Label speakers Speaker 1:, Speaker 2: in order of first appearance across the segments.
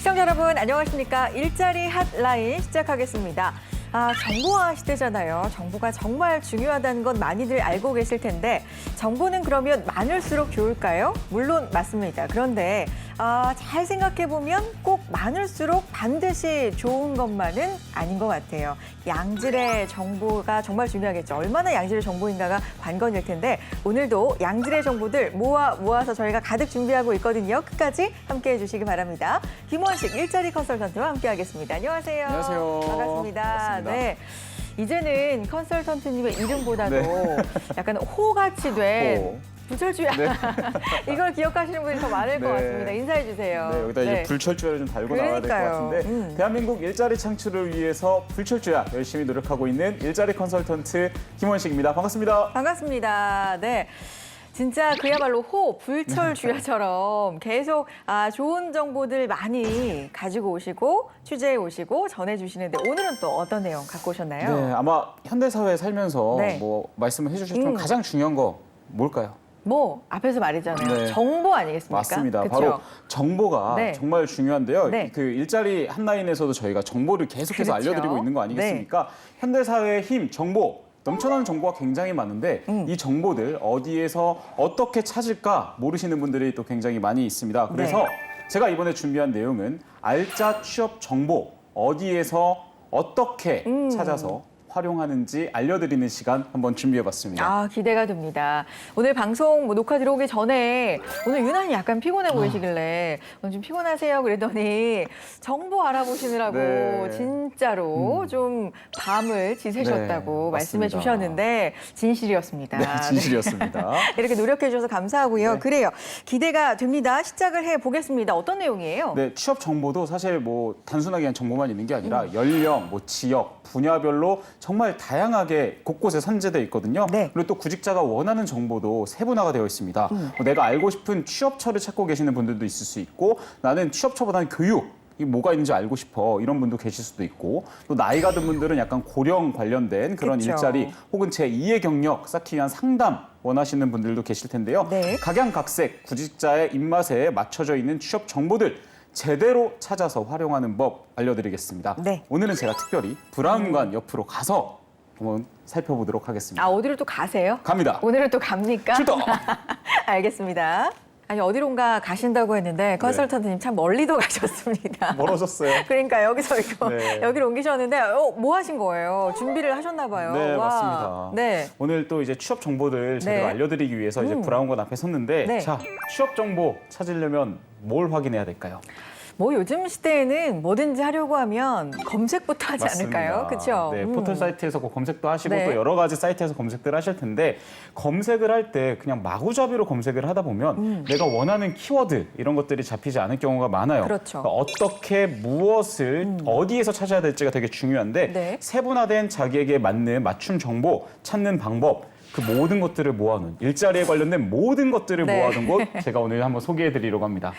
Speaker 1: 시청자 여러분 안녕하십니까? 일자리 핫라인 시작하겠습니다. 정보화 시대잖아요. 정보가 정말 중요하다는 건 많이들 알고 계실 텐데 정보는 그러면 많을수록 좋을까요? 물론 맞습니다. 그런데 잘 생각해보면 꼭 많을수록 반드시 좋은 것만은 아닌 것 같아요. 양질의 정보가 정말 중요하겠죠. 얼마나 양질의 정보인가가 관건일 텐데 오늘도 양질의 정보들 모아서 저희가 가득 준비하고 있거든요. 끝까지 함께해 주시기 바랍니다. 김원식 일자리 컨설턴트와 함께하겠습니다. 안녕하세요.
Speaker 2: 안녕하세요.
Speaker 1: 반갑습니다.
Speaker 2: 반갑습니다.
Speaker 1: 네. 이제는 컨설턴트님의 이름보다도
Speaker 2: 네.
Speaker 1: 약간 호같이 된
Speaker 2: 호.
Speaker 1: 불철주야.
Speaker 2: 네.
Speaker 1: 이걸 기억하시는 분이 더 많을 것
Speaker 2: 네.
Speaker 1: 같습니다. 인사해 주세요.
Speaker 2: 네, 여기다 이제 불철주야를 좀 달고 나가야 될 것
Speaker 1: 그러니까요.
Speaker 2: 같은데 대한민국 일자리 창출을 위해서 불철주야 열심히 노력하고 있는 일자리 컨설턴트 김원식입니다. 반갑습니다.
Speaker 1: 반갑습니다. 네. 진짜 그야말로 불철주야처럼 계속 좋은 정보들 많이 가지고 오시고 취재해 오시고 전해주시는데 오늘은 또 어떤 내용 갖고 오셨나요?
Speaker 2: 네, 아마 현대사회에 살면서
Speaker 1: 네.
Speaker 2: 뭐 말씀을 해주셨지만 가장 중요한 거 뭘까요?
Speaker 1: 뭐 앞에서 말했잖아요.
Speaker 2: 네.
Speaker 1: 정보 아니겠습니까?
Speaker 2: 맞습니다.
Speaker 1: 그쵸?
Speaker 2: 바로 정보가
Speaker 1: 네.
Speaker 2: 정말 중요한데요.
Speaker 1: 네.
Speaker 2: 그 일자리 핫라인에서도 저희가 정보를 계속해서
Speaker 1: 그렇죠.
Speaker 2: 알려드리고 있는 거 아니겠습니까? 현대사회의 힘, 정보. 넘쳐나는 정보가 굉장히 많은데 이 정보들 어디에서 어떻게 찾을까 모르시는 분들이 또 굉장히 많이 있습니다. 그래서
Speaker 1: 네.
Speaker 2: 제가 이번에 준비한 내용은 알짜 취업 정보 어디에서 어떻게 찾아서 활용하는지 알려드리는 시간 한번 준비해봤습니다.
Speaker 1: 기대가 됩니다. 오늘 방송 녹화 들어오기 전에 오늘 유난히 약간 피곤해 보이시길래 오늘 좀 피곤하세요 그랬더니 정보 알아보시느라고
Speaker 2: 네.
Speaker 1: 진짜로 좀 밤을 지새셨다고
Speaker 2: 네,
Speaker 1: 말씀해
Speaker 2: 맞습니다.
Speaker 1: 주셨는데 진실이었습니다.
Speaker 2: 네, 진실이었습니다.
Speaker 1: 이렇게 노력해 주셔서 감사하고요.
Speaker 2: 네.
Speaker 1: 그래요. 기대가 됩니다. 시작을 해보겠습니다. 어떤 내용이에요?
Speaker 2: 네, 취업 정보도 사실 뭐 단순하게 그냥 정보만 있는 게 아니라 연령, 뭐 지역, 분야별로 정말 다양하게 곳곳에 산재되어 있거든요.
Speaker 1: 네.
Speaker 2: 그리고 또 구직자가 원하는 정보도 세분화가 되어 있습니다. 뭐 내가 알고 싶은 취업처를 찾고 계시는 분들도 있을 수 있고 나는 취업처보다는 교육, 이 뭐가 있는지 알고 싶어 이런 분도 계실 수도 있고 또 나이가 든 분들은 약간 고령 관련된 그런
Speaker 1: 그쵸.
Speaker 2: 일자리 혹은 제2의 경력 쌓기 위한 상담 원하시는 분들도 계실 텐데요.
Speaker 1: 네.
Speaker 2: 각양각색 구직자의 입맛에 맞춰져 있는 취업 정보들 제대로 찾아서 활용하는 법 알려드리겠습니다.
Speaker 1: 네.
Speaker 2: 오늘은 제가 특별히 브라운관 옆으로 가서 한번 살펴보도록 하겠습니다.
Speaker 1: 어디로 또 가세요?
Speaker 2: 갑니다.
Speaker 1: 오늘은 또 갑니까?
Speaker 2: 출동!
Speaker 1: 알겠습니다. 아니 어디론가 가신다고 했는데 컨설턴트님 참 멀리도 가셨습니다.
Speaker 2: 멀어졌어요.
Speaker 1: 그러니까 여기서 이거
Speaker 2: 네.
Speaker 1: 여기로 옮기셨는데 뭐 하신 거예요? 준비를 하셨나 봐요.
Speaker 2: 네,
Speaker 1: 와.
Speaker 2: 맞습니다.
Speaker 1: 네.
Speaker 2: 오늘 또 이제 취업 정보들 제대로
Speaker 1: 네.
Speaker 2: 알려드리기 위해서 이제 브라운관 앞에 섰는데
Speaker 1: 네.
Speaker 2: 자, 취업 정보 찾으려면 뭘 확인해야 될까요?
Speaker 1: 뭐 요즘 시대에는 뭐든지 하려고 하면 검색부터 하지 않을까요? 그렇죠?
Speaker 2: 네, 포털 사이트에서 검색도 하시고
Speaker 1: 네.
Speaker 2: 또 여러 가지 사이트에서 검색들 하실 텐데 검색을 할 때 그냥 마구잡이로 검색을 하다 보면 내가 원하는 키워드 이런 것들이 잡히지 않을 경우가 많아요.
Speaker 1: 그렇죠.
Speaker 2: 그러니까 어떻게 무엇을 어디에서 찾아야 될지가 되게 중요한데
Speaker 1: 네.
Speaker 2: 세분화된 자기에게 맞는 맞춤 정보 찾는 방법 그 모든 것들을 모아놓은 일자리에 관련된 모든 것들을
Speaker 1: 네.
Speaker 2: 모아둔 곳 제가 오늘 한번 소개해드리려고 합니다.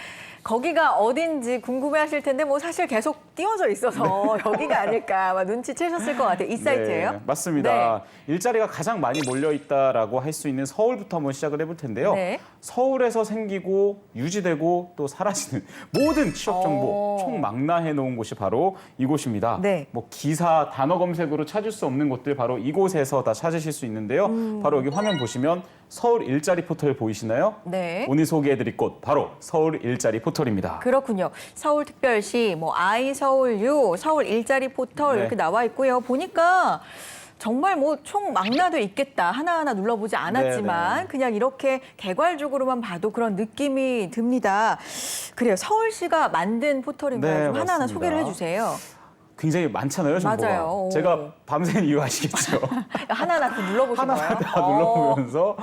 Speaker 1: 거기가 어딘지 궁금해하실 텐데 뭐 사실 계속 띄워져 있어서 여기가 아닐까 막 눈치채셨을 것 같아요. 이 사이트예요?
Speaker 2: 네, 맞습니다. 일자리가 가장 많이 몰려 있다라고 할 수 있는 서울부터 한번 시작을 해볼 텐데요.
Speaker 1: 네.
Speaker 2: 서울에서 생기고 유지되고 또 사라지는 모든 취업 정보 총망라해 놓은 곳이 바로 이곳입니다.
Speaker 1: 네.
Speaker 2: 뭐 기사 단어 검색으로 찾을 수 없는 곳들 바로 이곳에서 다 찾으실 수 있는데요. 바로 여기 화면 보시면 서울 일자리 포털 보이시나요?
Speaker 1: 네.
Speaker 2: 오늘 소개해드릴 곳 바로 서울 일자리 포털입니다.
Speaker 1: 그렇군요. 서울특별시, 뭐 아이서울유, 서울 일자리 포털
Speaker 2: 네.
Speaker 1: 이렇게 나와 있고요. 보니까 정말 뭐 총망라돼 있겠다. 하나하나 눌러보지 않았지만
Speaker 2: 네, 네.
Speaker 1: 그냥 이렇게 개괄적으로만 봐도 그런 느낌이 듭니다. 그래요. 서울시가 만든 포털인가요?
Speaker 2: 네,
Speaker 1: 좀 하나하나
Speaker 2: 맞습니다.
Speaker 1: 소개를 해주세요.
Speaker 2: 굉장히 많잖아요, 정보가.
Speaker 1: 맞아요.
Speaker 2: 제가 밤샌 이유 아시겠죠?
Speaker 1: 하나하나 다 눌러보신 거예요?
Speaker 2: 하나하나 다 눌러보면서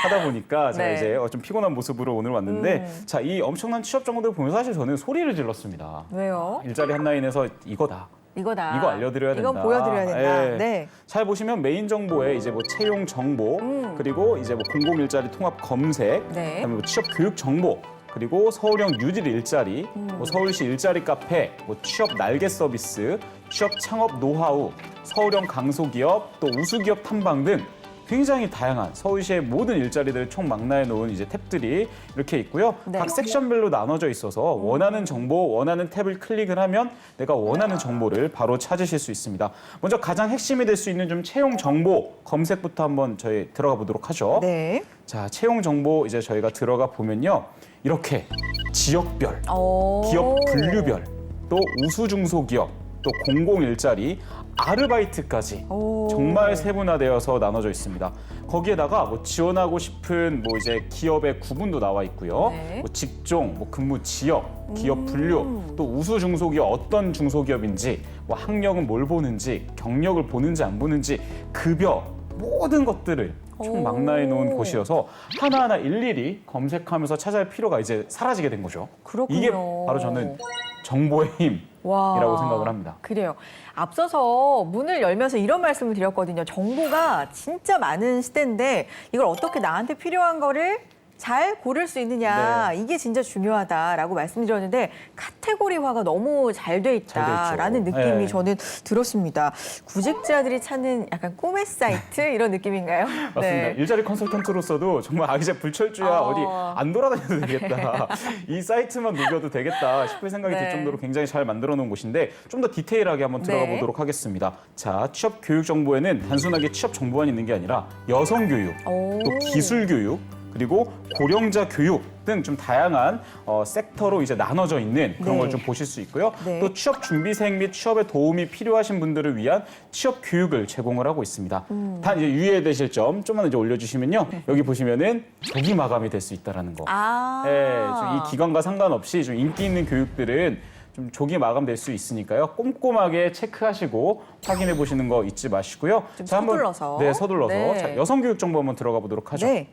Speaker 2: 하다 보니까 제가
Speaker 1: 네.
Speaker 2: 이제 좀 피곤한 모습으로 오늘 왔는데 자, 이 엄청난 취업 정보들 보면서 사실 저는 소리를 질렀습니다.
Speaker 1: 왜요?
Speaker 2: 일자리 핫라인에서 이거다.
Speaker 1: 이거다.
Speaker 2: 이거 알려드려야 된다.
Speaker 1: 이건 보여드려야 된다.
Speaker 2: 예.
Speaker 1: 네.
Speaker 2: 잘 보시면 메인 정보에 이제 뭐 채용 정보 그리고 이제 뭐 공공 일자리 통합 검색,
Speaker 1: 네.
Speaker 2: 그다음에 뭐 취업 교육 정보. 그리고 서울형 뉴딜 일자리, 뭐 서울시 일자리 카페, 뭐 취업 날개 서비스, 취업 창업 노하우, 서울형 강소기업, 또 우수기업 탐방 등 굉장히 다양한 서울시의 모든 일자리들을 총망라해 놓은 이제 탭들이 이렇게 있고요.
Speaker 1: 네.
Speaker 2: 각 섹션별로 나눠져 있어서 원하는 정보, 원하는 탭을 클릭을 하면 내가 원하는 정보를 바로 찾으실 수 있습니다. 먼저 가장 핵심이 될 수 있는 좀 채용 정보 검색부터 한번 저희 들어가 보도록 하죠.
Speaker 1: 네.
Speaker 2: 자, 채용 정보 이제 저희가 들어가 보면요. 이렇게 지역별, 기업 분류별, 또 우수 중소기업, 또 공공 일자리, 아르바이트까지 정말 세분화되어서 나눠져 있습니다. 거기에다가 뭐 지원하고 싶은 뭐 이제 기업의 구분도 나와 있고요.
Speaker 1: 네.
Speaker 2: 뭐 직종, 뭐 근무 지역, 기업 분류, 또 우수 중소기업 어떤 중소기업인지, 뭐 학력은 뭘 보는지, 경력을 보는지 안 보는지, 급여 모든 것들을 총망라해 놓은 곳이어서 하나하나 일일이 검색하면서 찾아할 필요가 이제 사라지게 된 거죠.
Speaker 1: 그렇군요.
Speaker 2: 이게 바로 저는 정보의 힘이라고 생각을 합니다.
Speaker 1: 그래요. 앞서서 문을 열면서 이런 말씀을 드렸거든요. 정보가 진짜 많은 시대인데 이걸 어떻게 나한테 필요한 거를 잘 고를 수 있느냐, 이게 진짜 중요하다라고 말씀드렸는데 카테고리화가 너무 잘 돼 있다라는
Speaker 2: 있죠.
Speaker 1: 느낌이
Speaker 2: 네.
Speaker 1: 저는 들었습니다. 구직자들이 찾는 약간 꿈의 사이트 이런 느낌인가요?
Speaker 2: 맞습니다. 일자리 컨설턴트로서도 정말 이제 불철주야 어디 안 돌아다녀도 되겠다. 이 사이트만 누벼도 되겠다 싶을 생각이 들 정도로 굉장히 잘 만들어 놓은 곳인데 좀 더 디테일하게 한번 들어가 보도록 하겠습니다. 자, 취업 교육 정보에는 단순하게 취업 정보만 있는 게 아니라 여성 교육, 또 기술 교육, 그리고 고령자 교육 등 좀 다양한 섹터로 이제 나눠져 있는 그런 걸 좀 보실 수 있고요. 또 취업 준비생 및 취업에 도움이 필요하신 분들을 위한 취업 교육을 제공을 하고 있습니다. 단 이제 유의되실 점 좀만 이제 올려주시면요. 여기 보시면은 조기 마감이 될 수 있다라는 거. 좀 이 기간과 상관없이 좀 인기 있는 교육들은 좀 조기 마감될 수 있으니까요. 꼼꼼하게 체크하시고 확인해 보시는 거 잊지 마시고요.
Speaker 1: 좀
Speaker 2: 자, 한번
Speaker 1: 서둘러서.
Speaker 2: 서둘러서.
Speaker 1: 네.
Speaker 2: 자, 여성 교육 정보 한번 들어가 보도록 하죠.
Speaker 1: 네.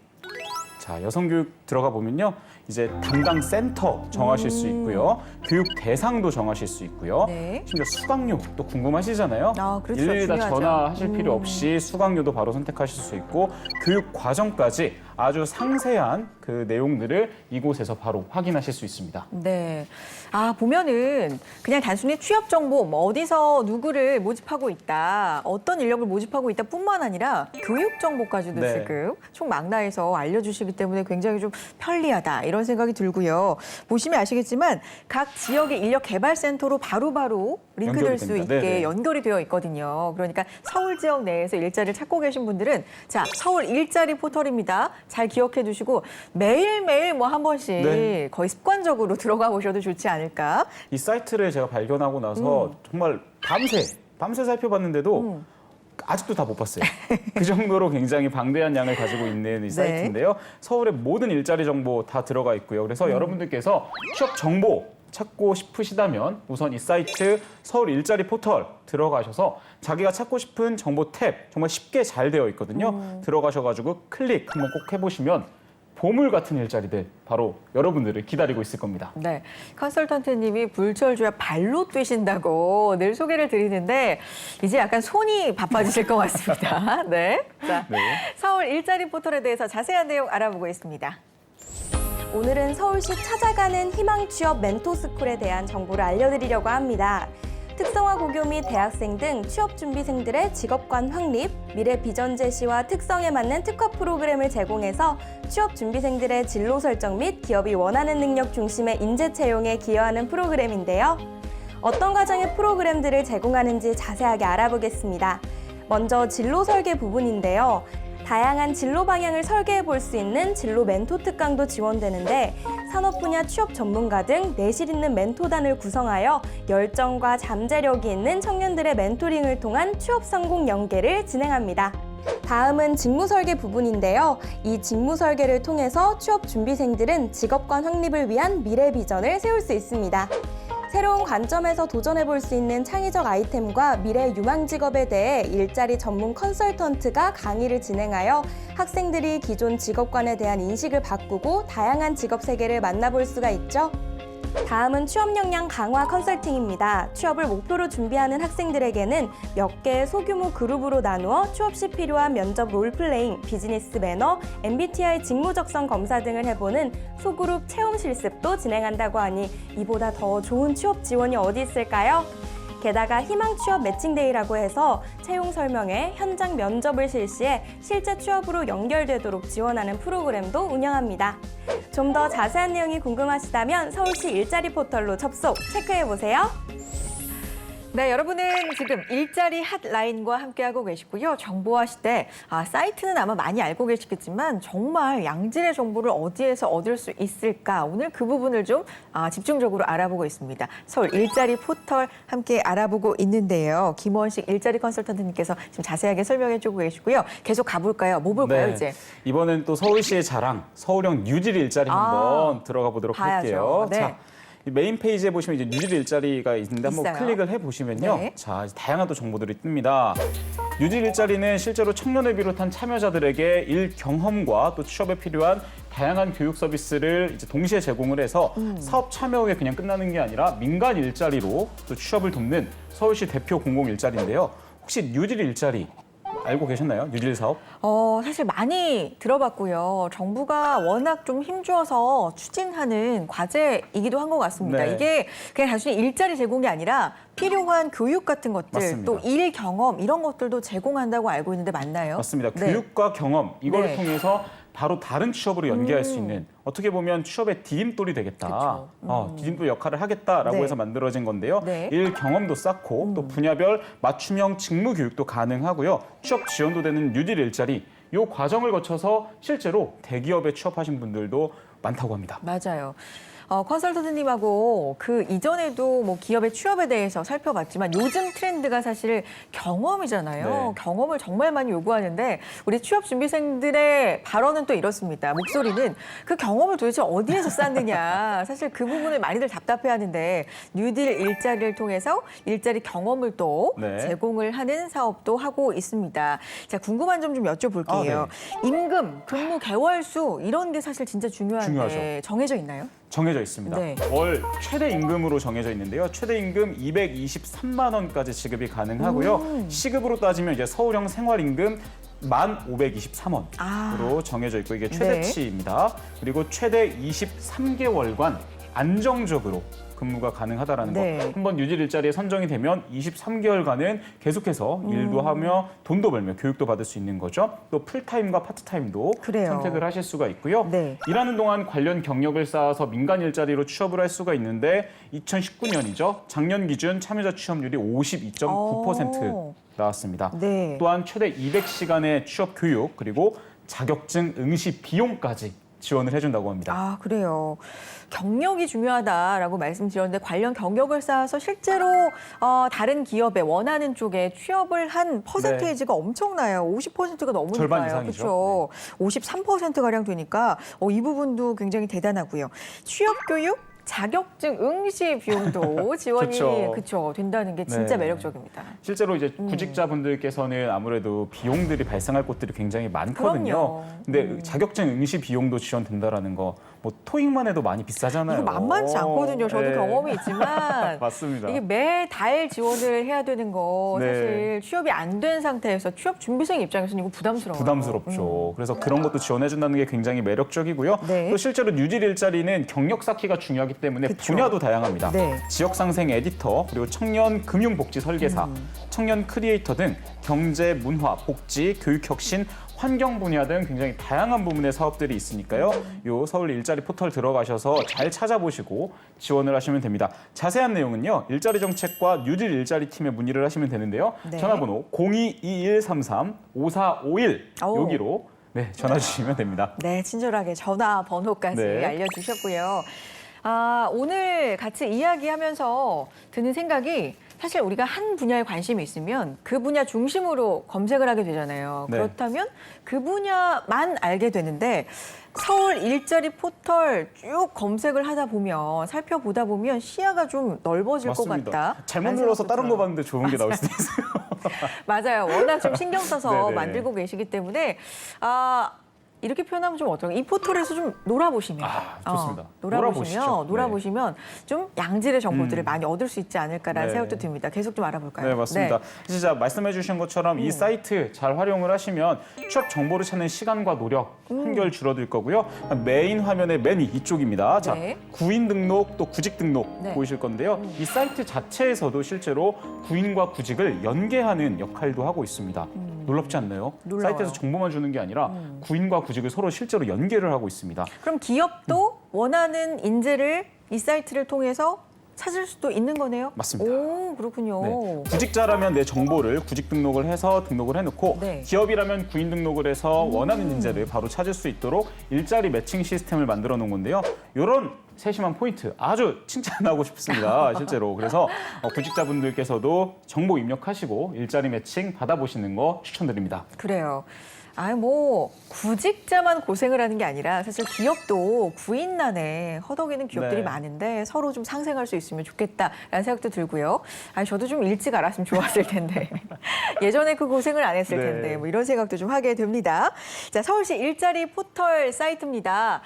Speaker 2: 자, 여성교육 들어가 보면요. 이제 담당 센터 정하실 수 있고요. 교육 대상도 정하실 수 있고요.
Speaker 1: 네.
Speaker 2: 심지어 수강료 또 궁금하시잖아요.
Speaker 1: 그렇죠.
Speaker 2: 일일이 다
Speaker 1: 중요하죠.
Speaker 2: 전화하실 필요 없이 수강료도 바로 선택하실 수 있고 교육 과정까지 아주 상세한 그 내용들을 이곳에서 바로 확인하실 수 있습니다.
Speaker 1: 네. 보면은 그냥 단순히 취업 정보, 뭐 어디서 누구를 모집하고 있다, 어떤 인력을 모집하고 있다 뿐만 아니라 교육 정보까지도
Speaker 2: 네.
Speaker 1: 지금 총망라해서 알려주시기 때문에 굉장히 좀 편리하다 이런 생각이 들고요. 보시면 아시겠지만 각 지역의 인력 개발 센터로 바로바로 링크될
Speaker 2: 연결이
Speaker 1: 수
Speaker 2: 됩니다.
Speaker 1: 있게
Speaker 2: 네네.
Speaker 1: 연결이 되어 있거든요. 그러니까 서울 지역 내에서 일자리를 찾고 계신 분들은 자, 서울 일자리 포털입니다. 잘 기억해 두시고 매일매일 뭐 한 번씩
Speaker 2: 네.
Speaker 1: 거의 습관적으로 들어가 보셔도 좋지 않을까.
Speaker 2: 이 사이트를 제가 발견하고 나서 정말 밤새 살펴봤는데도 아직도 다 못 봤어요. 그 정도로 굉장히 방대한 양을 가지고 있는 이 사이트인데요. 서울의 모든 일자리 정보 다 들어가 있고요. 그래서 여러분들께서 취업 정보 찾고 싶으시다면 우선 이 사이트 서울 일자리 포털 들어가셔서 자기가 찾고 싶은 정보 탭 정말 쉽게 잘 되어 있거든요. 들어가셔가지고 클릭 한번 꼭 해보시면 보물 같은 일자리들 바로 여러분들을 기다리고 있을 겁니다.
Speaker 1: 네, 컨설턴트님이 불철주야 발로 뛰신다고 늘 소개를 드리는데 이제 약간 손이 바빠지실 것 같습니다. 네, 자,
Speaker 2: 네.
Speaker 1: 서울 일자리 포털에 대해서 자세한 내용 알아보고 있습니다.
Speaker 3: 오늘은 서울시 찾아가는 희망 취업 멘토스쿨에 대한 정보를 알려드리려고 합니다. 특성화 고교 및 대학생 등 취업 준비생들의 직업관 확립, 미래 비전 제시와 특성에 맞는 특화 프로그램을 제공해서 취업 준비생들의 진로 설정 및 기업이 원하는 능력 중심의 인재 채용에 기여하는 프로그램인데요. 어떤 과정의 프로그램들을 제공하는지 자세하게 알아보겠습니다. 먼저 진로 설계 부분인데요. 다양한 진로 방향을 설계해 볼 수 있는 진로 멘토 특강도 지원되는데 산업 분야 취업 전문가 등 내실 있는 멘토단을 구성하여 열정과 잠재력이 있는 청년들의 멘토링을 통한 취업 성공 연계를 진행합니다. 다음은 직무 설계 부분인데요. 이 직무 설계를 통해서 취업 준비생들은 직업관 확립을 위한 미래 비전을 세울 수 있습니다. 새로운 관점에서 도전해 볼 수 있는 창의적 아이템과 미래 유망 직업에 대해 일자리 전문 컨설턴트가 강의를 진행하여 학생들이 기존 직업관에 대한 인식을 바꾸고 다양한 직업 세계를 만나볼 수가 있죠. 다음은 취업 역량 강화 컨설팅입니다. 취업을 목표로 준비하는 학생들에게는 몇 개의 소규모 그룹으로 나누어 취업 시 필요한 면접 롤플레잉, 비즈니스 매너, MBTI 직무 적성 검사 등을 해보는 소그룹 체험 실습도 진행한다고 하니 이보다 더 좋은 취업 지원이 어디 있을까요? 게다가 희망 취업 매칭데이라고 해서 채용 설명회, 현장 면접을 실시해 실제 취업으로 연결되도록 지원하는 프로그램도 운영합니다. 좀 더 자세한 내용이 궁금하시다면 서울시 일자리 포털로 접속 체크해 보세요.
Speaker 1: 네, 여러분은 지금 일자리 핫라인과 함께하고 계시고요. 정보화 시대, 사이트는 아마 많이 알고 계시겠지만 정말 양질의 정보를 어디에서 얻을 수 있을까? 오늘 그 부분을 좀 집중적으로 알아보고 있습니다. 서울 일자리 포털 함께 알아보고 있는데요. 김원식 일자리 컨설턴트님께서 지금 자세하게 설명해주고 계시고요. 계속 가볼까요? 뭐 볼까요,
Speaker 2: 네.
Speaker 1: 이제?
Speaker 2: 이번엔 또 서울시의 자랑, 서울형 뉴딜 일자리 한번 들어가 보도록
Speaker 1: 봐야죠.
Speaker 2: 할게요.
Speaker 1: 네.
Speaker 2: 자, 이 메인 페이지에 보시면 이제 뉴딜 일자리가 있는데 한번
Speaker 1: 있어요.
Speaker 2: 클릭을 해보시면요.
Speaker 1: 네.
Speaker 2: 자, 다양한 또 정보들이 뜹니다. 뉴딜 일자리는 실제로 청년을 비롯한 참여자들에게 일 경험과 또 취업에 필요한 다양한 교육 서비스를 이제 동시에 제공을 해서 사업 참여 후에 그냥 끝나는 게 아니라 민간 일자리로 또 취업을 돕는 서울시 대표 공공 일자리인데요. 혹시 뉴딜 일자리 알고 계셨나요? 뉴딜 사업?
Speaker 1: 사실 많이 들어봤고요. 정부가 워낙 좀 힘주어서 추진하는 과제이기도 한 것 같습니다.
Speaker 2: 네.
Speaker 1: 이게 그냥 단순히 일자리 제공이 아니라 필요한 교육 같은 것들,
Speaker 2: 맞습니다.
Speaker 1: 또 일 경험 이런 것들도 제공한다고 알고 있는데 맞나요?
Speaker 2: 맞습니다.
Speaker 1: 네.
Speaker 2: 교육과 경험 이걸
Speaker 1: 네.
Speaker 2: 통해서 바로 다른 취업으로 연계할 수 있는 어떻게 보면 취업의 디딤돌이 되겠다.
Speaker 1: 그쵸.
Speaker 2: 디딤돌 역할을 하겠다라고
Speaker 1: 네.
Speaker 2: 해서 만들어진 건데요.
Speaker 1: 네.
Speaker 2: 일 경험도 쌓고 또 분야별 맞춤형 직무 교육도 가능하고요. 취업 지원도 되는 뉴딜 일자리 이 과정을 거쳐서 실제로 대기업에 취업하신 분들도 많다고 합니다.
Speaker 1: 맞아요. 컨설턴트님하고 그 이전에도 뭐 기업의 취업에 대해서 살펴봤지만 요즘 트렌드가 사실 경험이잖아요.
Speaker 2: 네.
Speaker 1: 경험을 정말 많이 요구하는데 우리 취업 준비생들의 발언은 또 이렇습니다. 목소리는 그 경험을 도대체 어디에서 쌓느냐. 사실 그 부분을 많이들 답답해하는데 뉴딜 일자리를 통해서 일자리 경험을 또
Speaker 2: 네.
Speaker 1: 제공을 하는 사업도 하고 있습니다. 자, 궁금한 점 좀 여쭤볼게요. 임금, 근무 개월 수 이런 게 사실 진짜 중요한데
Speaker 2: 중요하죠.
Speaker 1: 정해져 있나요?
Speaker 2: 정해져 있습니다.
Speaker 1: 네.
Speaker 2: 월 최대 임금으로 정해져 있는데요. 최대 임금 223만 원까지 지급이 가능하고요. 시급으로 따지면 이제 서울형 생활임금 1,523원으로 정해져 있고 이게 최대치입니다. 그리고 최대 23개월간 안정적으로 근무가 가능하다라는
Speaker 1: 네.
Speaker 2: 거. 한번 뉴딜 일자리에 선정이 되면 23개월간은 계속해서 일도 하며 돈도 벌며 교육도 받을 수 있는 거죠. 또 풀타임과 파트타임도
Speaker 1: 그래요.
Speaker 2: 선택을 하실 수가 있고요.
Speaker 1: 네.
Speaker 2: 일하는 동안 관련 경력을 쌓아서 민간 일자리로 취업을 할 수가 있는데 2019년이죠. 작년 기준 참여자 취업률이 52.9% 나왔습니다.
Speaker 1: 네.
Speaker 2: 또한 최대 200시간의 취업 교육 그리고 자격증 응시 비용까지 지원을 해준다고 합니다.
Speaker 1: 아, 그래요. 경력이 중요하다라고 말씀드렸는데 관련 경력을 쌓아서 실제로 다른 기업에 원하는 쪽에 취업을 한 퍼센테이지가 엄청나요. 50%가 넘으니까요.
Speaker 2: 절반 이상이죠.
Speaker 1: 그렇죠. 53%가량 되니까 이 부분도 굉장히 대단하고요. 취업 교육 자격증 응시 비용도 지원이 그쵸, 된다는 게 진짜
Speaker 2: 네.
Speaker 1: 매력적입니다.
Speaker 2: 실제로 이제 구직자분들께서는 아무래도 비용들이 발생할 곳들이 굉장히 많거든요.
Speaker 1: 그럼요.
Speaker 2: 근데 자격증 응시 비용도 지원된다라는 거, 뭐 토익만 해도 많이 비싸잖아요.
Speaker 1: 이거 만만치 않거든요. 저도
Speaker 2: 네.
Speaker 1: 경험이 있지만
Speaker 2: 맞습니다.
Speaker 1: 이게 매달 지원을 해야 되는 거
Speaker 2: 네.
Speaker 1: 사실 취업이 안 된 상태에서 취업 준비생 입장에서는 이거 부담스러워요.
Speaker 2: 부담스럽죠. 그래서 그런 것도 지원해준다는 게 굉장히 매력적이고요.
Speaker 1: 네.
Speaker 2: 또 실제로 뉴딜 일자리는 경력 쌓기가 중요하기 때문에
Speaker 1: 그쵸.
Speaker 2: 분야도 다양합니다.
Speaker 1: 네.
Speaker 2: 지역상생 에디터, 그리고 청년 금융복지 설계사, 청년 크리에이터 등 경제, 문화, 복지, 교육혁신, 환경 분야 등 굉장히 다양한 부문의 사업들이 있으니까요. 요 서울 일자리 포털 들어가셔서 잘 찾아보시고 지원을 하시면 됩니다. 자세한 내용은요. 일자리 정책과 뉴딜 일자리 팀에 문의를 하시면 되는데요.
Speaker 1: 네.
Speaker 2: 전화번호 022133-5451
Speaker 1: 오.
Speaker 2: 여기로 전화 주시면 됩니다.
Speaker 1: 네, 친절하게 전화 번호까지
Speaker 2: 네.
Speaker 1: 알려주셨고요. 오늘 같이 이야기하면서 드는 생각이 사실 우리가 한 분야에 관심이 있으면 그 분야 중심으로 검색을 하게 되잖아요.
Speaker 2: 네.
Speaker 1: 그렇다면 그 분야만 알게 되는데 서울 일자리 포털 쭉 검색을 하다 보면 살펴보다 보면 시야가 좀 넓어질 것 같다.
Speaker 2: 잘못
Speaker 1: 라는
Speaker 2: 눌러서
Speaker 1: 생각도
Speaker 2: 다른 거
Speaker 1: 들어요.
Speaker 2: 봤는데 좋은 게 나올 수도 있어요.
Speaker 1: 맞아요. 워낙 좀 신경 써서
Speaker 2: 네네.
Speaker 1: 만들고 계시기 때문에 이렇게 표현하면 좀 어떨까요? 이 포털에서 좀 놀아보시면.
Speaker 2: 좋습니다.
Speaker 1: 놀아보시면
Speaker 2: 놀아보시죠.
Speaker 1: 좀 양질의 정보들을 많이 얻을 수 있지 않을까라는
Speaker 2: 네.
Speaker 1: 생각도 듭니다. 계속 좀 알아볼까요?
Speaker 2: 네, 맞습니다. 진짜 말씀해 주신 것처럼 이 사이트 잘 활용을 하시면 취업 정보를 찾는 시간과 노력 한결 줄어들 거고요. 메인 화면의 맨 이쪽입니다. 자,
Speaker 1: 네.
Speaker 2: 구인 등록 또 구직 등록
Speaker 1: 네.
Speaker 2: 보이실 건데요. 이 사이트 자체에서도 실제로 구인과 구직을 연계하는 역할도 하고 있습니다. 놀랍지 않나요?
Speaker 1: 놀라워요.
Speaker 2: 사이트에서 정보만 주는 게 아니라 구인과 구직을 서로 실제로 연계를 하고 있습니다.
Speaker 1: 그럼 기업도 원하는 인재를 이 사이트를 통해서 찾을 수도 있는 거네요?
Speaker 2: 맞습니다.
Speaker 1: 오, 그렇군요.
Speaker 2: 네. 구직자라면 내 정보를 구직 등록을 해서 등록을 해놓고
Speaker 1: 네.
Speaker 2: 기업이라면 구인 등록을 해서 원하는 인재를 바로 찾을 수 있도록 일자리 매칭 시스템을 만들어 놓은 건데요. 이런 세심한 포인트 아주 칭찬하고 싶습니다. 실제로. 그래서 구직자분들께서도 정보 입력하시고 일자리 매칭 받아보시는 거 추천드립니다.
Speaker 1: 그래요. 구직자만 고생을 하는 게 아니라 사실 기업도 구인난에 허덕이는 기업들이
Speaker 2: 네.
Speaker 1: 많은데 서로 좀 상생할 수 있으면 좋겠다라는 생각도 들고요. 저도 좀 일찍 알았으면 좋았을 텐데. 예전에 그 고생을 안 했을
Speaker 2: 네.
Speaker 1: 텐데 뭐 이런 생각도 좀 하게 됩니다. 자, 서울시 일자리 포털 사이트입니다.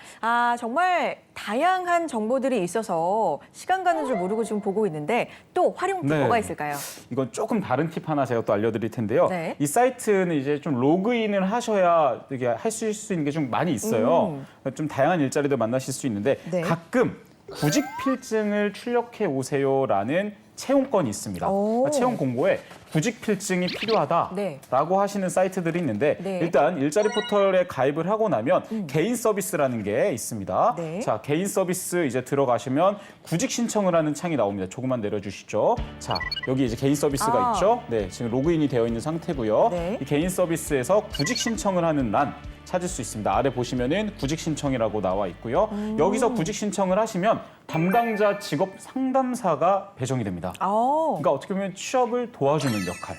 Speaker 1: 정말 다양한 정보들이 있어서 시간 가는 줄 모르고 지금 보고 있는데 또 활용 팁
Speaker 2: 네.
Speaker 1: 뭐가 있을까요?
Speaker 2: 이건 조금 다른 팁 하나 제가 또 알려드릴 텐데요.
Speaker 1: 네.
Speaker 2: 이 사이트는 이제 좀 로그인을 하셔야 이게 할 수 있는 게 좀 많이 있어요. 좀 다양한 일자리도 만나실 수 있는데
Speaker 1: 네.
Speaker 2: 가끔 구직 필증을 출력해 오세요라는 채용건이 있습니다.
Speaker 1: 오.
Speaker 2: 채용 공고에 구직 필증이 필요하다라고
Speaker 1: 네.
Speaker 2: 하시는 사이트들이 있는데
Speaker 1: 네.
Speaker 2: 일단 일자리 포털에 가입을 하고 나면 개인 서비스라는 게 있습니다.
Speaker 1: 네.
Speaker 2: 자, 개인 서비스 이제 들어가시면 구직 신청을 하는 창이 나옵니다. 조금만 내려주시죠. 자, 여기 이제 개인 서비스가 있죠. 네, 지금 로그인이 되어 있는 상태고요.
Speaker 1: 네.
Speaker 2: 이 개인 서비스에서 구직 신청을 하는 란 찾을 수 있습니다. 아래 보시면은 구직 신청이라고 나와 있고요. 여기서 구직 신청을 하시면 담당자 직업 상담사가 배정이 됩니다. 그러니까 어떻게 보면 취업을 도와주는 역할,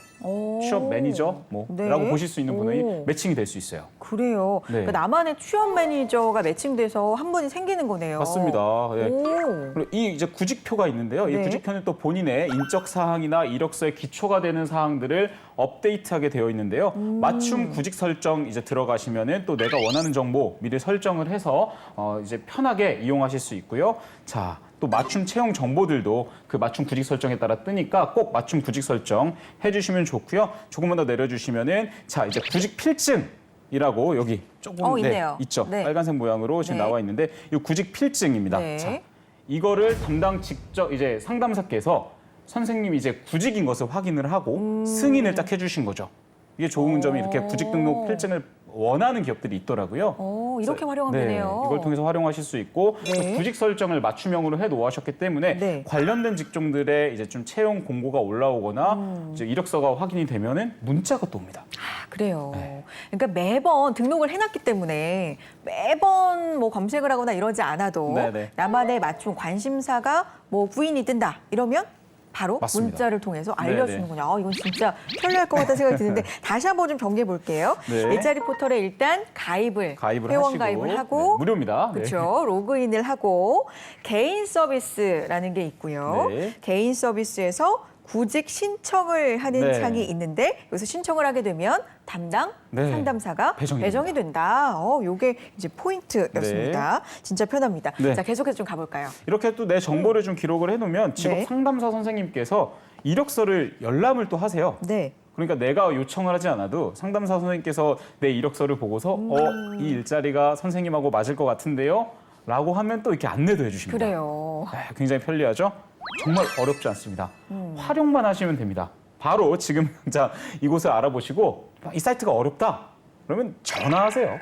Speaker 2: 취업 매니저
Speaker 1: 네.
Speaker 2: 라고 보실 수 있는 분이
Speaker 1: 오.
Speaker 2: 매칭이 될 수 있어요.
Speaker 1: 그래요.
Speaker 2: 네.
Speaker 1: 그러니까 나만의 취업 매니저가 매칭돼서 한 분이 생기는 거네요.
Speaker 2: 맞습니다. 네.
Speaker 1: 오.
Speaker 2: 그리고 이 이제 구직표가 있는데요. 이
Speaker 1: 네.
Speaker 2: 구직표는 또 본인의 인적 사항이나 이력서의 기초가 되는 사항들을 업데이트하게 되어 있는데요. 맞춤 구직 설정 이제 들어가시면은 또 내가 원하는 정보 미리 설정을 해서 이제 편하게 이용하실 수 있고요. 자, 또 맞춤 채용 정보들도 그 맞춤 구직 설정에 따라 뜨니까 꼭 맞춤 구직 설정 해주시면 좋고요. 조금만 더 내려주시면은 자, 이제 구직 필증이라고 여기 조금
Speaker 1: 있네요.
Speaker 2: 있죠.
Speaker 1: 네.
Speaker 2: 빨간색 모양으로 지금
Speaker 1: 네.
Speaker 2: 나와 있는데 이 구직 필증입니다.
Speaker 1: 네.
Speaker 2: 자, 이거를 담당 직접 이제 상담사께서 선생님이 이제 구직인 것을 확인을 하고 승인을 딱 해주신 거죠. 이게 좋은 점이 이렇게 구직 등록 필증을 원하는 기업들이 있더라고요.
Speaker 1: 이렇게
Speaker 2: 그래서,
Speaker 1: 활용하면 되네요.
Speaker 2: 이걸 통해서 활용하실 수 있고
Speaker 1: 네.
Speaker 2: 또 구직 설정을 맞춤형으로 해 놓으셨기 때문에
Speaker 1: 네.
Speaker 2: 관련된 직종들의 이제 좀 채용 공고가 올라오거나 이제 이력서가 확인이 되면은 문자가 또 옵니다.
Speaker 1: 그래요.
Speaker 2: 네.
Speaker 1: 그러니까 매번 등록을 해놨기 때문에 매번 뭐 검색을 하거나 이러지 않아도
Speaker 2: 네네.
Speaker 1: 나만의 맞춤 관심사가 뭐 구인이 뜬다 이러면 바로
Speaker 2: 맞습니다.
Speaker 1: 문자를 통해서
Speaker 2: 네네.
Speaker 1: 알려주는군요. 이건 진짜 편리할 것 같다는 생각이 드는데 다시 한번 좀 정리해 볼게요.
Speaker 2: 네.
Speaker 1: 일자리 포털에 일단 가입을
Speaker 2: 가입을 하시고
Speaker 1: 가입을 하고
Speaker 2: 네, 무료입니다. 네.
Speaker 1: 그렇죠. 로그인을 하고 개인 서비스라는 게 있고요.
Speaker 2: 네.
Speaker 1: 개인 서비스에서 구직 신청을 하는
Speaker 2: 네.
Speaker 1: 창이 있는데 여기서 신청을 하게 되면 담당
Speaker 2: 네.
Speaker 1: 상담사가
Speaker 2: 배정이
Speaker 1: 된다. 요게 이제 포인트였습니다. 진짜 편합니다.
Speaker 2: 네.
Speaker 1: 자, 계속해서 좀 가볼까요?
Speaker 2: 이렇게 또 내 정보를 좀 기록을 해놓으면 직업
Speaker 1: 네.
Speaker 2: 상담사 선생님께서 이력서를 열람을 또 하세요.
Speaker 1: 네.
Speaker 2: 그러니까 내가 요청을 하지 않아도 상담사 선생님께서 내 이력서를 보고서 이 일자리가 선생님하고 맞을 것 같은데요? 라고 하면 또 이렇게 안내도 해주십니다.
Speaker 1: 그래요.
Speaker 2: 네, 굉장히 편리하죠? 정말 어렵지 않습니다. 활용만 하시면 됩니다. 바로 지금 당장 이곳을 알아보시고 이 사이트가 어렵다? 그러면 전화하세요.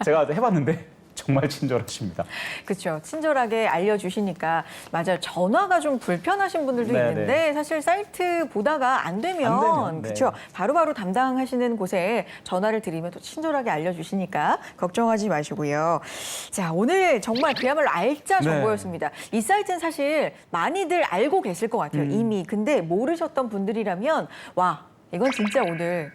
Speaker 2: 제가 해봤는데 정말 친절하십니다.
Speaker 1: 그렇죠. 친절하게 알려주시니까 맞아요. 전화가 좀 불편하신 분들도
Speaker 2: 네네.
Speaker 1: 있는데 사실 사이트 보다가 안 되면
Speaker 2: 네.
Speaker 1: 그렇죠. 바로바로 담당하시는 곳에 전화를 드리면 또 친절하게 알려주시니까 걱정하지 마시고요. 자, 오늘 정말 그야말로 알짜
Speaker 2: 네.
Speaker 1: 정보였습니다. 이 사이트는 사실 많이들 알고 계실 것 같아요. 이미. 근데 모르셨던 분들이라면 와, 이건 진짜 오늘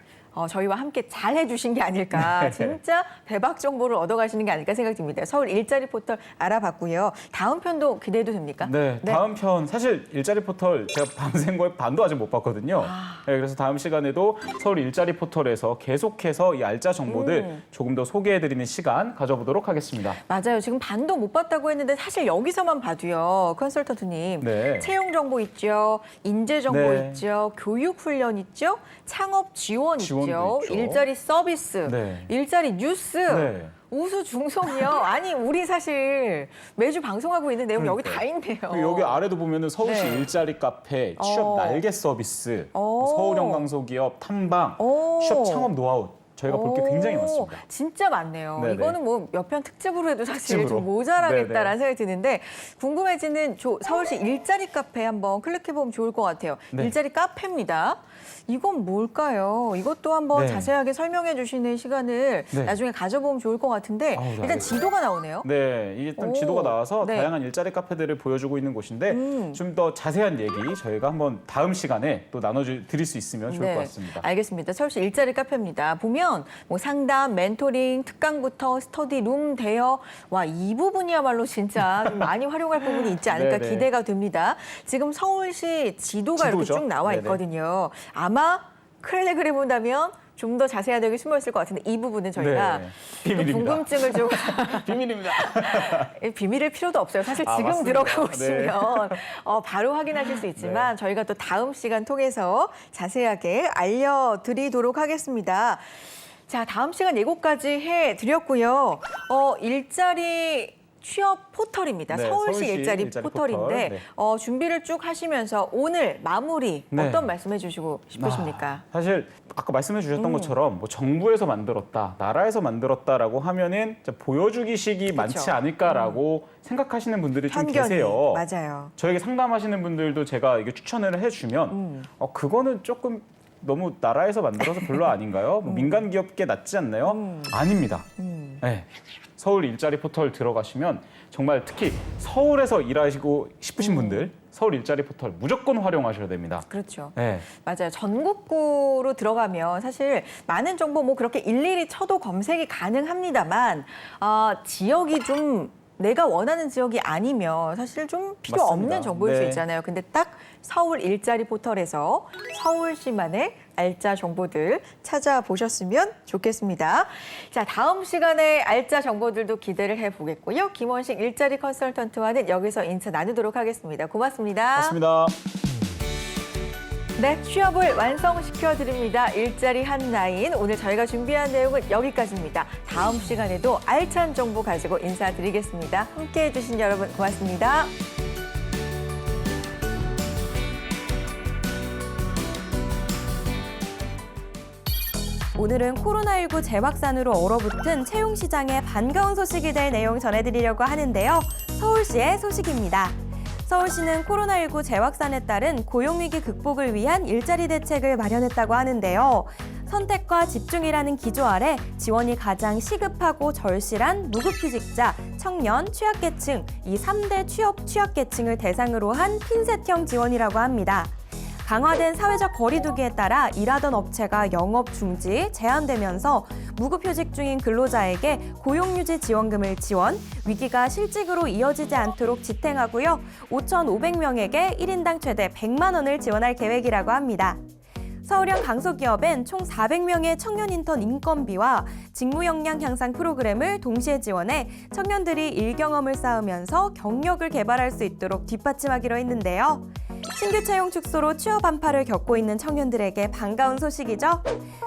Speaker 1: 저희와 함께 잘 해주신 게 아닐까. 진짜 대박 정보를 얻어가시는 게 아닐까 생각이 듭니다. 서울 일자리 포털 알아봤고요. 다음 편도 기대해도 됩니까?
Speaker 2: 네, 다음 편 사실 일자리 포털 제가 밤샌 거에 반도 아직 못 봤거든요. 네, 그래서 다음 시간에도 서울 일자리 포털에서 계속해서 이 알짜 정보들 조금 더 소개해드리는 시간 가져보도록 하겠습니다.
Speaker 1: 맞아요. 지금 반도 못 봤다고 했는데 사실 여기서만 봐도요. 컨설턴트님.
Speaker 2: 네.
Speaker 1: 채용 정보 있죠. 인재 정보
Speaker 2: 네.
Speaker 1: 있죠. 교육 훈련 있죠. 창업 지원 있죠.
Speaker 2: 지원도 있죠.
Speaker 1: 일자리 서비스,
Speaker 2: 네.
Speaker 1: 일자리 뉴스.
Speaker 2: 네.
Speaker 1: 우수 중송이요. 아니 우리 사실 매주 방송하고 있는 내용 여기 다 있네요.
Speaker 2: 그리고 여기 아래도 보면은 서울시
Speaker 1: 네.
Speaker 2: 일자리 카페, 취업 날개 서비스, 서울형 강소기업 탐방, 취업 창업 노하우 저희가 볼 게 굉장히 많습니다.
Speaker 1: 진짜 많네요.
Speaker 2: 네네.
Speaker 1: 이거는 뭐 몇 편 특집으로 해도 사실
Speaker 2: 특집으로.
Speaker 1: 좀 모자라겠다라는
Speaker 2: 네네.
Speaker 1: 생각이 드는데 궁금해지는 서울시 일자리 카페 한번 클릭해보면 좋을 것 같아요.
Speaker 2: 네.
Speaker 1: 일자리 카페입니다. 이건 뭘까요? 이것도 한번
Speaker 2: 네.
Speaker 1: 자세하게 설명해 주시는 시간을
Speaker 2: 네.
Speaker 1: 나중에 가져보면 좋을 것 같은데
Speaker 2: 네,
Speaker 1: 일단
Speaker 2: 알겠습니다.
Speaker 1: 지도가 나오네요.
Speaker 2: 네, 이게 또
Speaker 1: 오,
Speaker 2: 지도가 나와서
Speaker 1: 네.
Speaker 2: 다양한 일자리 카페들을 보여주고 있는 곳인데 좀 더 자세한 얘기 저희가 한번 다음 시간에 또 나눠드릴 수 있으면 좋을 것 같습니다.
Speaker 1: 알겠습니다. 서울시 일자리 카페입니다. 보면 뭐 상담, 멘토링, 특강부터 스터디룸, 대여 와 이 부분이야말로 진짜 좀 많이 활용할 부분이 있지 않을까
Speaker 2: 네네.
Speaker 1: 기대가 됩니다. 지금 서울시 지도가 이렇게
Speaker 2: 지도죠?
Speaker 1: 쭉 나와
Speaker 2: 네네.
Speaker 1: 있거든요. 아마 클릭을 해본다면 좀 더 자세한 내용이 숨어 있을 것 같은데 이 부분은 저희가
Speaker 2: 네,
Speaker 1: 좀
Speaker 2: 비밀입니다.
Speaker 1: 궁금증을 좀
Speaker 2: 비밀입니다.
Speaker 1: 비밀일 필요도 없어요. 사실 지금
Speaker 2: 맞습니다.
Speaker 1: 들어가
Speaker 2: 네.
Speaker 1: 보시면 바로 확인하실 수 있지만 저희가 또 다음 시간 통해서 자세하게 알려드리도록 하겠습니다. 자, 다음 시간 예고까지 해드렸고요. 일자리 취업 포털입니다.
Speaker 2: 네,
Speaker 1: 서울시
Speaker 2: 서울시
Speaker 1: 일자리
Speaker 2: 일자리
Speaker 1: 포털인데
Speaker 2: 포털. 네.
Speaker 1: 준비를 쭉 하시면서 오늘 마무리
Speaker 2: 네.
Speaker 1: 어떤 말씀해 주시고 싶으십니까?
Speaker 2: 사실 아까 말씀해 주셨던 것처럼 뭐 정부에서 만들었다, 나라에서 만들었다라고 하면은 진짜 보여주기식이 많지 않을까라고 생각하시는 분들이 좀
Speaker 1: 편견이
Speaker 2: 계세요.
Speaker 1: 맞아요.
Speaker 2: 저에게 상담하시는 분들도 제가 이게 추천을 해주면 그거는 조금 너무 나라에서 만들어서 별로 아닌가요? 뭐 민간 기업계 낫지 않나요? 아닙니다. 네. 서울 일자리 포털 들어가시면 정말 특히 서울에서 일하시고 싶으신 분들 서울 일자리 포털 무조건 활용하셔야 됩니다.
Speaker 1: 그렇죠.
Speaker 2: 네.
Speaker 1: 맞아요. 전국구로 들어가면 사실 많은 정보 뭐 그렇게 일일이 쳐도 검색이 가능합니다만 지역이 좀 내가 원하는 지역이 아니면 사실 좀 필요
Speaker 2: 맞습니다.
Speaker 1: 없는 정보일 수
Speaker 2: 네.
Speaker 1: 있잖아요. 근데 딱 서울 일자리 포털에서 서울시만의 알짜 정보들 찾아보셨으면 좋겠습니다. 자, 다음 시간에 알짜 정보들도 기대를 해보겠고요. 김원식 일자리 컨설턴트와는 여기서 인사 나누도록 하겠습니다. 고맙습니다.
Speaker 2: 맞습니다.
Speaker 1: 네, 취업을 완성시켜 드립니다. 일자리 한라인. 오늘 저희가 준비한 내용은 여기까지입니다. 다음 시간에도 알찬 정보 가지고 인사드리겠습니다. 함께해 주신 여러분 고맙습니다.
Speaker 3: 오늘은 코로나19 재확산으로 얼어붙은 채용 시장에 반가운 소식이 될 내용 전해드리려고 하는데요. 서울시의 소식입니다. 서울시는 코로나19 재확산에 따른 고용위기 극복을 위한 일자리 대책을 마련했다고 하는데요. 선택과 집중이라는 기조 아래 지원이 가장 시급하고 절실한 무급휴직자, 청년, 취약계층, 이 3대 취약계층을 대상으로 한 핀셋형 지원이라고 합니다. 강화된 사회적 거리두기에 따라 일하던 업체가 영업 중지, 제한되면서 무급휴직 중인 근로자에게 고용유지 지원금을 지원, 위기가 실직으로 이어지지 않도록 지탱하고요. 5,500명에게 1인당 최대 100만 원을 지원할 계획이라고 합니다. 서울형 강소기업엔 총 400명의 청년 인턴 인건비와 직무 역량 향상 프로그램을 동시에 지원해 청년들이 일 경험을 쌓으면서 경력을 개발할 수 있도록 뒷받침하기로 했는데요. 신규 채용 축소로 취업 한파를 겪고 있는 청년들에게 반가운 소식이죠.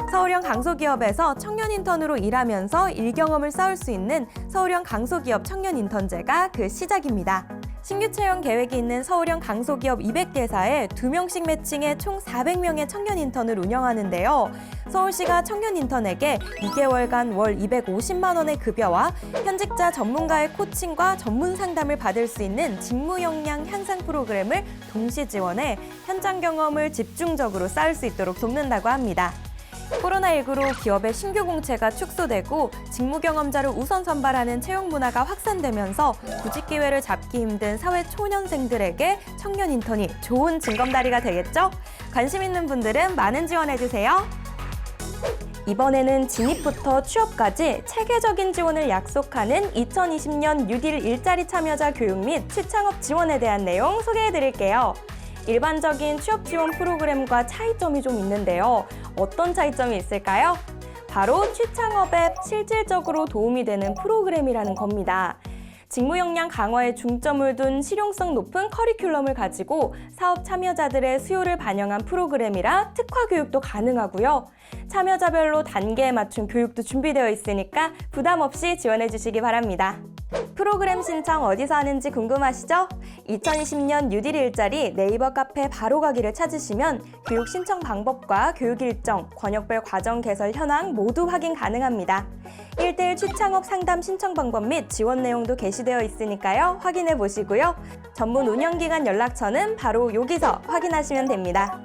Speaker 3: 서울형 강소기업에서 청년 인턴으로 일하면서 일 경험을 쌓을 수 있는 서울형 강소기업 청년 인턴제가 그 시작입니다. 신규 채용 계획이 있는 서울형 강소기업 200개사에 2명씩 매칭해 총 400명의 청년 인턴을 운영하는데요. 서울시가 청년 인턴에게 2개월간 월 250만 원의 급여와 현직자 전문가의 코칭과 전문 상담을 받을 수 있는 직무 역량 향상 프로그램을 동시 지원해 현장 경험을 집중적으로 쌓을 수 있도록 돕는다고 합니다. 코로나19로 기업의 신규 공채가 축소되고 직무 경험자를 우선 선발하는 채용 문화가 확산되면서 구직 기회를 잡기 힘든 사회 초년생들에게 청년 인턴이 좋은 징검다리가 되겠죠? 관심 있는 분들은 많은 지원해주세요. 이번에는 진입부터 취업까지 체계적인 지원을 약속하는 2020년 뉴딜 일자리 참여자 교육 및 취창업 지원에 대한 내용 소개해드릴게요. 일반적인 취업 지원 프로그램과 차이점이 좀 있는데요. 어떤 차이점이 있을까요? 바로 취창업에 실질적으로 도움이 되는 프로그램이라는 겁니다. 직무 역량 강화에 중점을 둔 실용성 높은 커리큘럼을 가지고 사업 참여자들의 수요를 반영한 프로그램이라 특화 교육도 가능하고요. 참여자별로 단계에 맞춘 교육도 준비되어 있으니까 부담 없이 지원해 주시기 바랍니다. 프로그램 신청 어디서 하는지 궁금하시죠? 2020년 뉴딜 일자리 네이버 카페 바로가기를 찾으시면 교육 신청 방법과 교육 일정, 권역별 과정 개설 현황 모두 확인 가능합니다. 1대1 취창업 상담 신청 방법 및 지원 내용도 게시되어 있으니까요. 확인해 보시고요. 전문 운영기관 연락처는 바로 여기서 확인하시면 됩니다.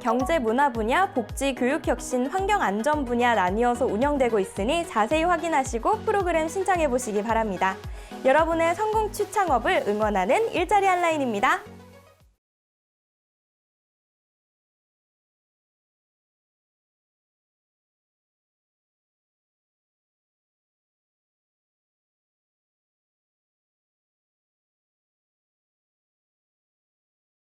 Speaker 3: 경제 문화 분야, 복지, 교육 혁신, 환경 안전 분야 나뉘어서 운영되고 있으니 자세히 확인하시고 프로그램 신청해 보시기 바랍니다. 여러분의 성공 취창업을 응원하는 일자리 한라인입니다.